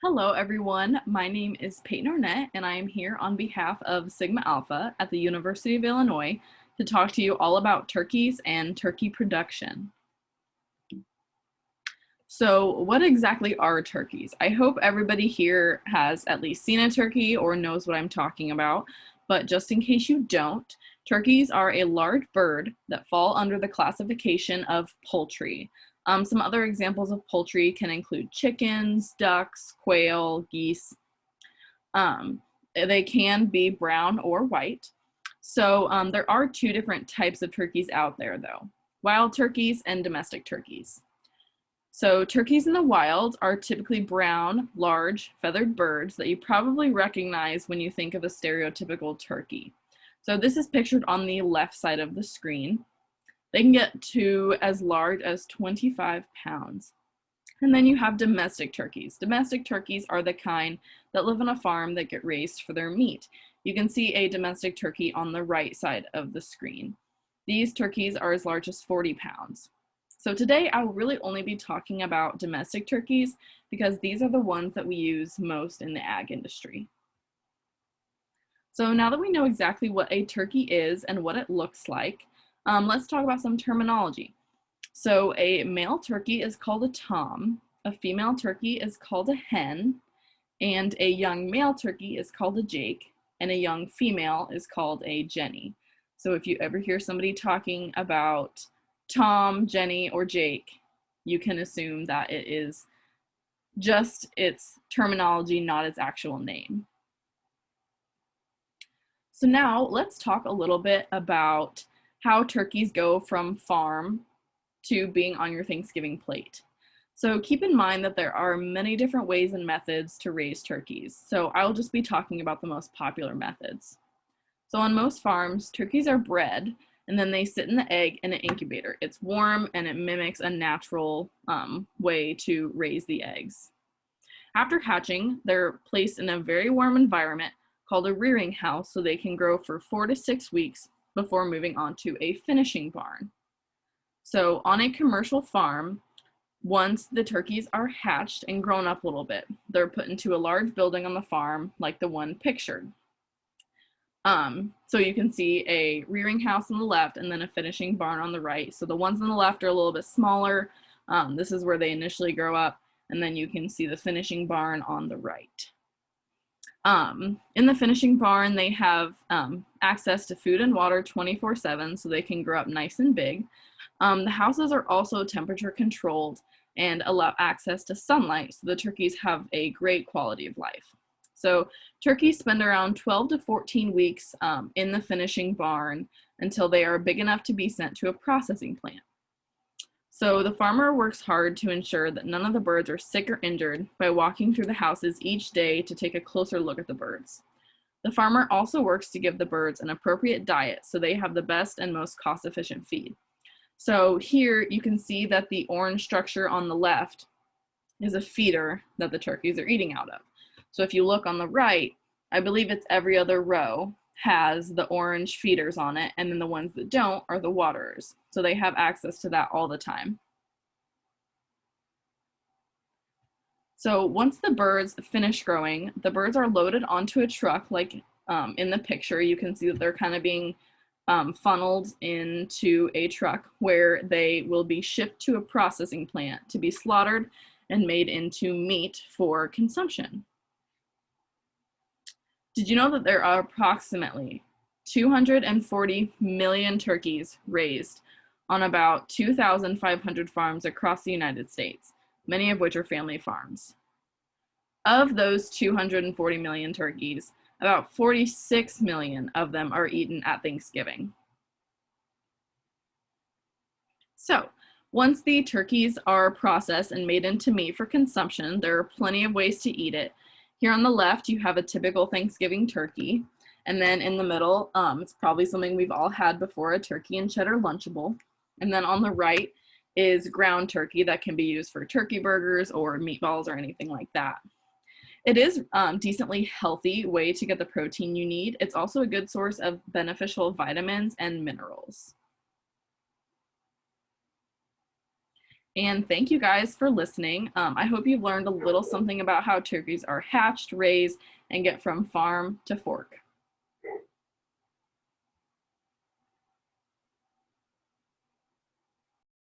Hello, everyone. My name is Peyton Arnett, and I am here on behalf of Sigma Alpha at the University of Illinois to talk to you all about turkeys and turkey production. So, what exactly are turkeys? I hope everybody here has at least seen a turkey or knows what I'm talking about, but just in case you don't, turkeys are a large bird that fall under the classification of poultry. Some other examples of poultry can include chickens, ducks, quail, geese. Um, they can be brown or white. So there are two different types of turkeys out there, though: wild turkeys and domestic turkeys. So turkeys in the wild are typically brown, large, feathered birds that you probably recognize when you think of a stereotypical turkey. So this is pictured on the left side of the screen. They can get to as large as 25 pounds. And then you have domestic turkeys. Domestic turkeys are the kind that live on a farm that get raised for their meat. You can see a domestic turkey on the right side of the screen. These turkeys are as large as 40 pounds. So today I will really only be talking about domestic turkeys because these are the ones that we use most in the ag industry. So now that we know exactly what a turkey is and what it looks like, let's talk about some terminology. So a male turkey is called a tom, a female turkey is called a hen, and a young male turkey is called a jake, and a young female is called a jenny. So if you ever hear somebody talking about Tom, Jenny, or Jake, you can assume that it is just its terminology, not its actual name. So now let's talk a little bit about how turkeys go from farm to being on your Thanksgiving plate. So keep in mind that there are many different ways and methods to raise turkeys. So I'll just be talking about the most popular methods. So on most farms, turkeys are bred and then they sit in the egg in an incubator. It's warm and it mimics a natural way to raise the eggs. After hatching, they're placed in a very warm environment called a rearing house so they can grow for 4 to 6 weeks before moving on to a finishing barn. So on a commercial farm, once the turkeys are hatched and grown up a little bit, they're put into a large building on the farm like the one pictured. So you can see a rearing house on the left and then a finishing barn on the right. So the ones on the left are a little bit smaller. This is where they initially grow up, and then you can see the finishing barn on the right. In the finishing barn, they have access to food and water 24/7, so they can grow up nice and big. The houses are also temperature controlled and allow access to sunlight, so the turkeys have a great quality of life. So turkeys spend around 12 to 14 weeks in the finishing barn until they are big enough to be sent to a processing plant. So the farmer works hard to ensure that none of the birds are sick or injured by walking through the houses each day to take a closer look at the birds. The farmer also works to give the birds an appropriate diet so they have the best and most cost-efficient feed. So here you can see that the orange structure on the left is a feeder that the turkeys are eating out of. So if you look on the right, I believe it's every other row has the orange feeders on it, and then the ones that don't are the waterers. So they have access to that all the time. So once the birds finish growing, the birds are loaded onto a truck like in the picture. You can see that they're kind of being funneled into a truck where they will be shipped to a processing plant to be slaughtered and made into meat for consumption. Did you know that there are approximately 240 million turkeys raised on about 2,500 farms across the United States, many of which are family farms? Of those 240 million turkeys, about 46 million of them are eaten at Thanksgiving. So, once the turkeys are processed and made into meat for consumption, there are plenty of ways to eat it. Here on the left, you have a typical Thanksgiving turkey. And then in the middle, it's probably something we've all had before, a turkey and cheddar Lunchable. And then on the right is ground turkey that can be used for turkey burgers or meatballs or anything like that. It is a decently healthy way to get the protein you need. It's also a good source of beneficial vitamins and minerals. And thank you guys for listening. I hope you've learned a little something about how turkeys are hatched, raised, and get from farm to fork.